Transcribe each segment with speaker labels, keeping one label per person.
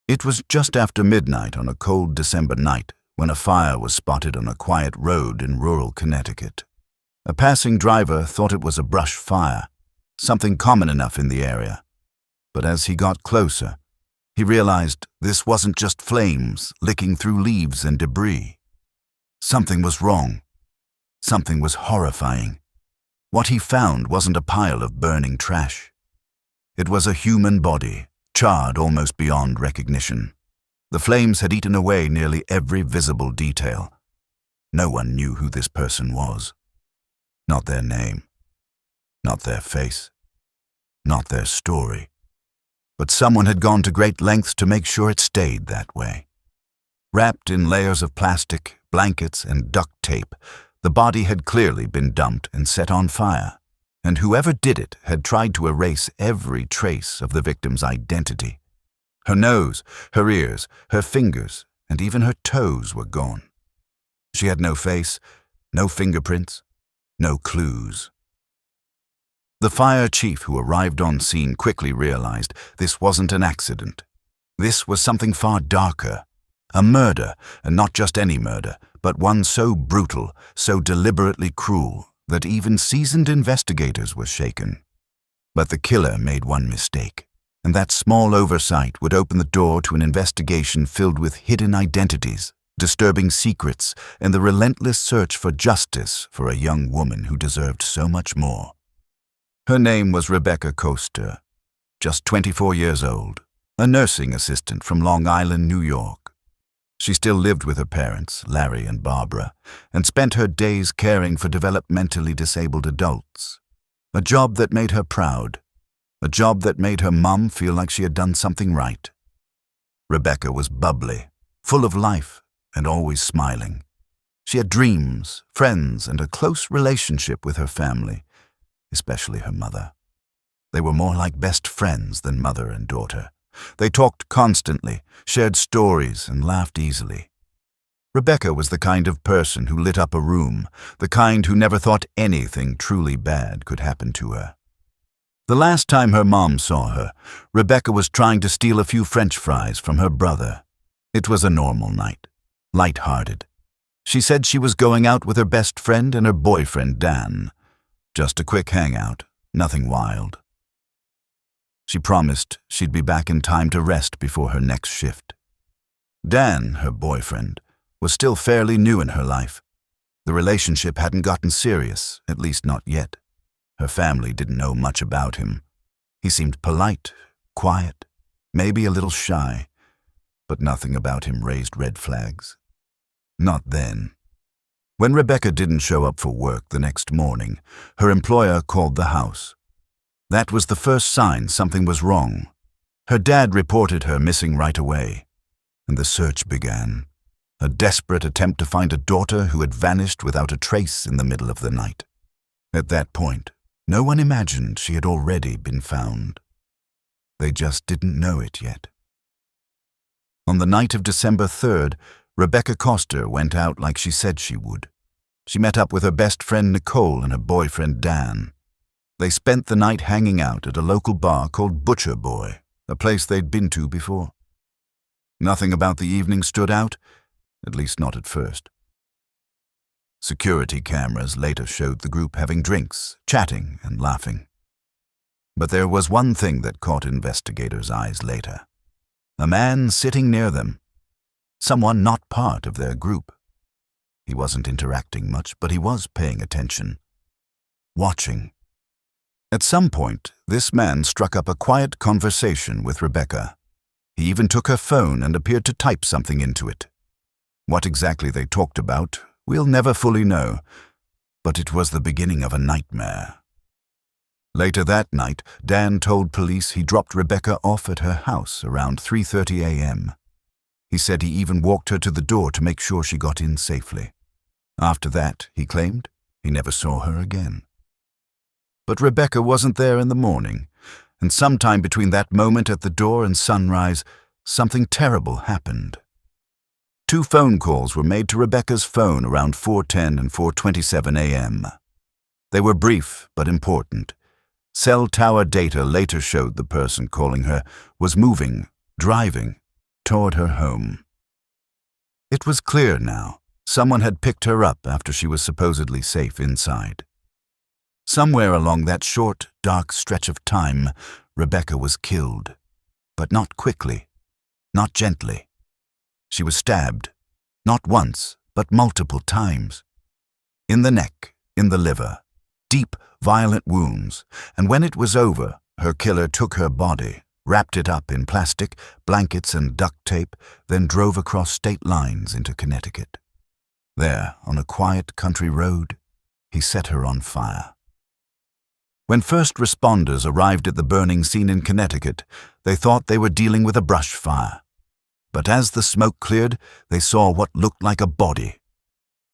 Speaker 1: It was just after midnight on a cold December night when a fire was spotted on a quiet road in rural Connecticut. A passing driver thought it was a brush fire, something common enough in the area. But as he got closer, he realized this wasn't just flames licking through leaves and debris. Something was wrong. Something was horrifying. What he found wasn't a pile of burning trash. It was a human body, charred almost beyond recognition. The flames had eaten away nearly every visible detail. No one knew who this person was. Not their name. Not their face. Not their story. But someone had gone to great lengths to make sure it stayed that way. Wrapped in layers of plastic, blankets, and duct tape, the body had clearly been dumped and set on fire, and whoever did it had tried to erase every trace of the victim's identity. Her nose, her ears, her fingers, and even her toes were gone. She had no face, no fingerprints, no clues. The fire chief who arrived on scene quickly realized this wasn't an accident. This was something far darker. A murder, and not just any murder, but one so brutal, so deliberately cruel, that even seasoned investigators were shaken. But the killer made one mistake, and that small oversight would open the door to an investigation filled with hidden identities, disturbing secrets, and the relentless search for justice for a young woman who deserved so much more. Her name was Rebecca Koster, just 24 years old, a nursing assistant from Long Island, New York. She still lived with her parents, Larry and Barbara, and spent her days caring for developmentally disabled adults. A job that made her proud. A job that made her mom feel like she had done something right. Rebecca was bubbly, full of life, and always smiling. She had dreams, friends, and a close relationship with her family, especially her mother. They were more like best friends than mother and daughter. They talked constantly, shared stories, and laughed easily. Rebecca was the kind of person who lit up a room, the kind who never thought anything truly bad could happen to her. The last time her mom saw her, Rebecca was trying to steal a few French fries from her brother. It was a normal night, light-hearted. She said she was going out with her best friend and her boyfriend, Dan. Just a quick hangout, nothing wild. She promised she'd be back in time to rest before her next shift. Dan, her boyfriend, was still fairly new in her life. The relationship hadn't gotten serious, at least not yet. Her family didn't know much about him. He seemed polite, quiet, maybe a little shy, but nothing about him raised red flags. Not then. When Rebecca didn't show up for work the next morning, her employer called the house. That was the first sign something was wrong. Her dad reported her missing right away, and the search began. A desperate attempt to find a daughter who had vanished without a trace in the middle of the night. At that point, no one imagined she had already been found. They just didn't know it yet. On the night of December 3rd, Rebecca Koster went out like she said she would. She met up with her best friend Nicole and her boyfriend Dan. They spent the night hanging out at a local bar called Butcher Boy, a place they'd been to before. Nothing about the evening stood out, at least not at first. Security cameras later showed the group having drinks, chatting, and laughing. But there was one thing that caught investigators' eyes later. A man sitting near them. Someone not part of their group. He wasn't interacting much, but he was paying attention. Watching. At some point, this man struck up a quiet conversation with Rebecca. He even took her phone and appeared to type something into it. What exactly they talked about, we'll never fully know, but it was the beginning of a nightmare. Later that night, Dan told police he dropped Rebecca off at her house around 3:30 a.m. He said he even walked her to the door to make sure she got in safely. After that, he claimed, he never saw her again. But Rebecca wasn't there in the morning, and sometime between that moment at the door and sunrise, something terrible happened. 2 phone calls were made to Rebecca's phone around 4:10 and 4:27 a.m. They were brief but important. Cell tower data later showed the person calling her was moving, driving, toward her home. It was clear now. Someone had picked her up after she was supposedly safe inside. Somewhere along that short, dark stretch of time, Rebecca was killed. But not quickly, not gently. She was stabbed, not once, but multiple times. In the neck, in the liver, deep, violent wounds, and when it was over, her killer took her body, wrapped it up in plastic, blankets, and duct tape, then drove across state lines into Connecticut. There, on a quiet country road, he set her on fire. When first responders arrived at the burning scene in Connecticut, they thought they were dealing with a brush fire. But as the smoke cleared, they saw what looked like a body.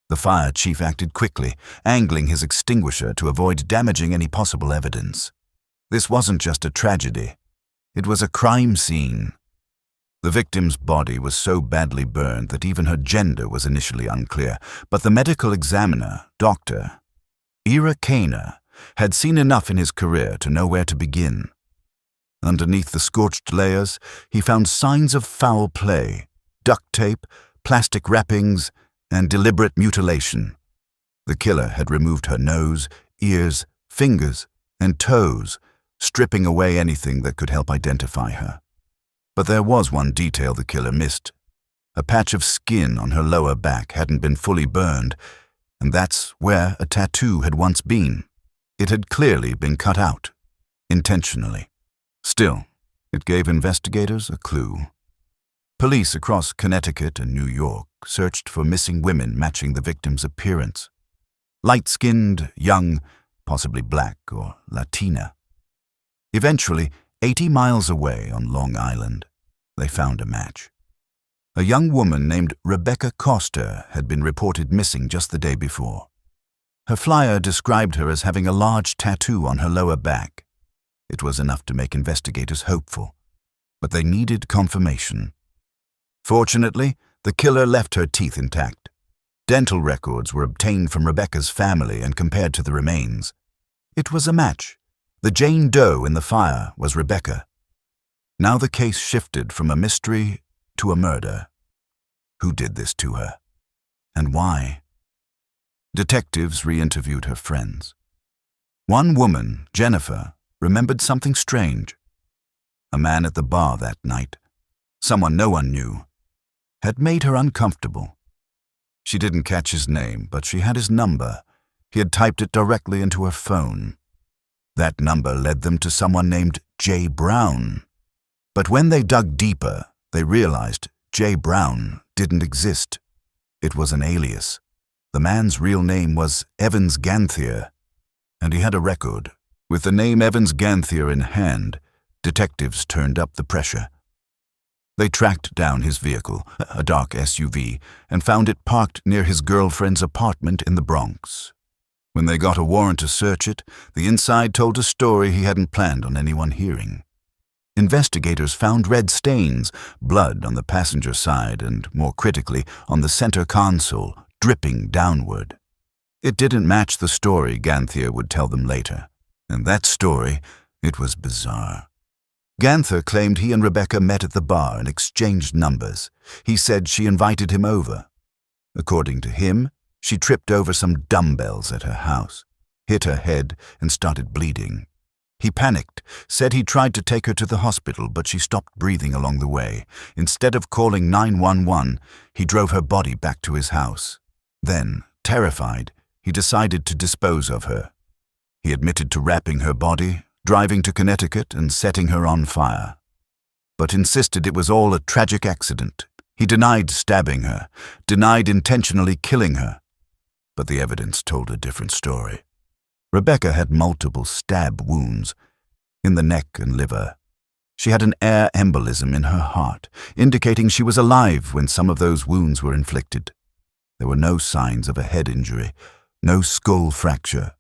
Speaker 1: The fire chief acted quickly, angling his extinguisher to avoid damaging any possible evidence. This wasn't just a tragedy. It was a crime scene. The victim's body was so badly burned that even her gender was initially unclear, but the medical examiner, Dr. Kaner, had seen enough in his career to know where to begin. Underneath the scorched layers, he found signs of foul play, duct tape, plastic wrappings, and deliberate mutilation. The killer had removed her nose, ears, fingers, and toes, stripping away anything that could help identify her. But there was one detail the killer missed. A patch of skin on her lower back hadn't been fully burned, and that's where a tattoo had once been. It had clearly been cut out, intentionally. Still, it gave investigators a clue. Police across Connecticut and New York searched for missing women matching the victim's appearance. Light-skinned, young, possibly black or Latina. Eventually, 80 miles away on Long Island, they found a match. A young woman named Rebecca Koster had been reported missing just the day before. Her flyer described her as having a large tattoo on her lower back. It was enough to make investigators hopeful, but they needed confirmation. Fortunately, the killer left her teeth intact. Dental records were obtained from Rebecca's family and compared to the remains. It was a match. The Jane Doe in the fire was Rebecca. Now the case shifted from a mystery to a murder. Who did this to her? And why? Detectives re-interviewed her friends. One woman, Jennifer, remembered something strange. A man at the bar that night, someone no one knew, had made her uncomfortable. She didn't catch his name, but she had his number. He had typed it directly into her phone. That number led them to someone named J. Brown. But when they dug deeper, they realized J. Brown didn't exist. It was an alias. The man's real name was Evans Ganthier, and he had a record. With the name Evans Ganthier in hand, detectives turned up the pressure. They tracked down his vehicle, a dark SUV, and found it parked near his girlfriend's apartment in the Bronx. When they got a warrant to search it, the inside told a story he hadn't planned on anyone hearing. Investigators found red stains, blood on the passenger side and, more critically, on the center console, dripping downward. It didn't match the story Ganthier would tell them later. And that story, it was bizarre. Ganthier claimed he and Rebecca met at the bar and exchanged numbers. He said she invited him over. According to him, she tripped over some dumbbells at her house, hit her head, and started bleeding. He panicked, said he tried to take her to the hospital, but she stopped breathing along the way. Instead of calling 911, he drove her body back to his house. Then, terrified, he decided to dispose of her. He admitted to wrapping her body, driving to Connecticut, and setting her on fire, but insisted it was all a tragic accident. He denied stabbing her, denied intentionally killing her. But the evidence told a different story. Rebecca had multiple stab wounds in the neck and liver. She had an air embolism in her heart, indicating she was alive when some of those wounds were inflicted. There were no signs of a head injury, no skull fracture,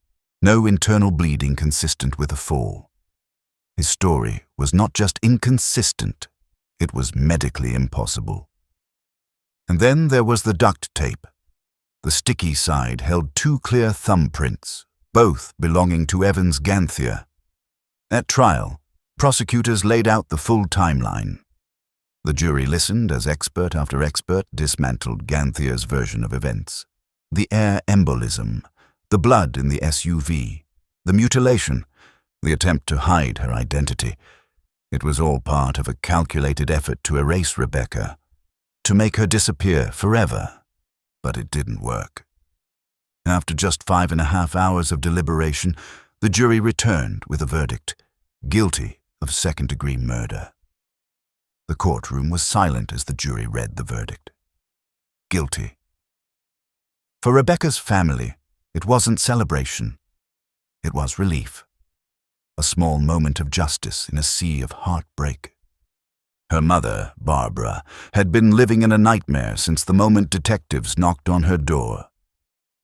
Speaker 1: no internal bleeding consistent with a fall. His story was not just inconsistent, it was medically impossible. And then there was the duct tape. The sticky side held 2 clear thumbprints, both belonging to Evans Ganthier. At trial, prosecutors laid out the full timeline. The jury listened as expert after expert dismantled Ganthier's version of events. The air embolism, the blood in the SUV, the mutilation, the attempt to hide her identity. It was all part of a calculated effort to erase Rebecca, to make her disappear forever. But it didn't work. After just 5.5 hours of deliberation, the jury returned with a verdict: guilty of second-degree murder. The courtroom was silent as the jury read the verdict. Guilty. For Rebecca's family, it wasn't celebration. It was relief. A small moment of justice in a sea of heartbreak. Her mother, Barbara, had been living in a nightmare since the moment detectives knocked on her door.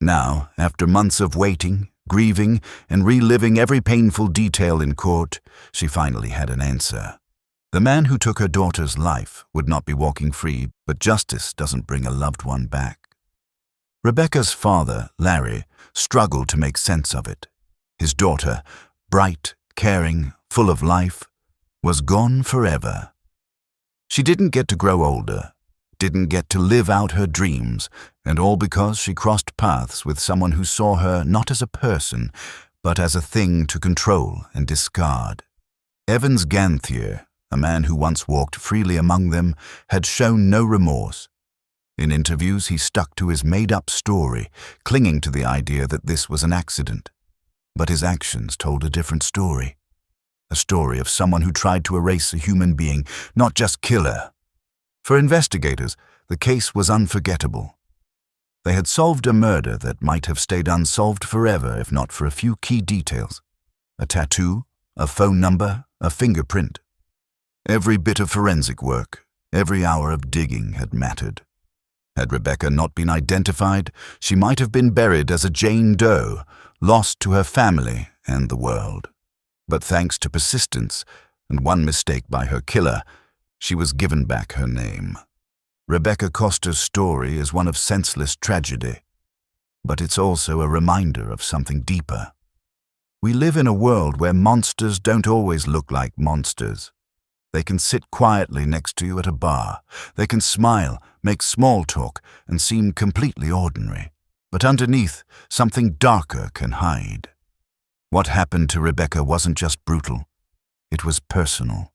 Speaker 1: Now, after months of waiting, grieving, and reliving every painful detail in court, she finally had an answer. The man who took her daughter's life would not be walking free, but justice doesn't bring a loved one back. Rebecca's father, Larry, struggled to make sense of it. His daughter, bright, caring, full of life, was gone forever. She didn't get to grow older, didn't get to live out her dreams, and all because she crossed paths with someone who saw her not as a person, but as a thing to control and discard. Evans Ganthier, a man who once walked freely among them, had shown no remorse. In interviews, he stuck to his made-up story, clinging to the idea that this was an accident. But his actions told a different story. A story of someone who tried to erase a human being, not just kill her. For investigators, the case was unforgettable. They had solved a murder that might have stayed unsolved forever if not for a few key details. A tattoo, a phone number, a fingerprint. Every bit of forensic work, every hour of digging had mattered. Had Rebecca not been identified, she might have been buried as a Jane Doe, lost to her family and the world. But thanks to persistence and one mistake by her killer, she was given back her name. Rebecca Koster's story is one of senseless tragedy, but it's also a reminder of something deeper. We live in a world where monsters don't always look like monsters. They can sit quietly next to you at a bar. They can smile, make small talk, and seem completely ordinary. But underneath, something darker can hide. What happened to Rebecca wasn't just brutal. It was personal.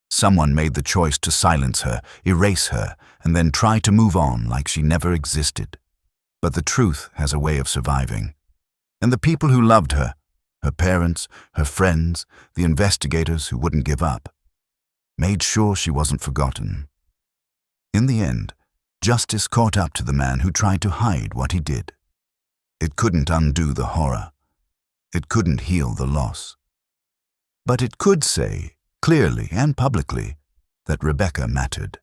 Speaker 1: Someone made the choice to silence her, erase her, and then try to move on like she never existed. But the truth has a way of surviving. And the people who loved her, her parents, her friends, the investigators who wouldn't give up, made sure she wasn't forgotten. In the end, justice caught up to the man who tried to hide what he did. It couldn't undo the horror. It couldn't heal the loss. But it could say, clearly and publicly, that Rebecca mattered.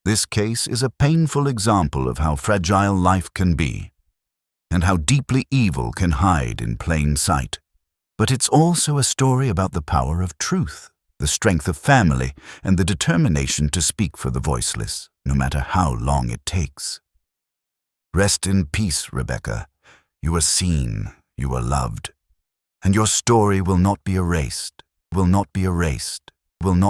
Speaker 1: This case is a painful example of how fragile life can be, and how deeply evil can hide in plain sight. But it's also a story about the power of truth, the strength of family, and the determination to speak for the voiceless, no matter how long it takes. Rest in peace, Rebecca. You are seen, you are loved, and your story will not be erased, will not be erased, will not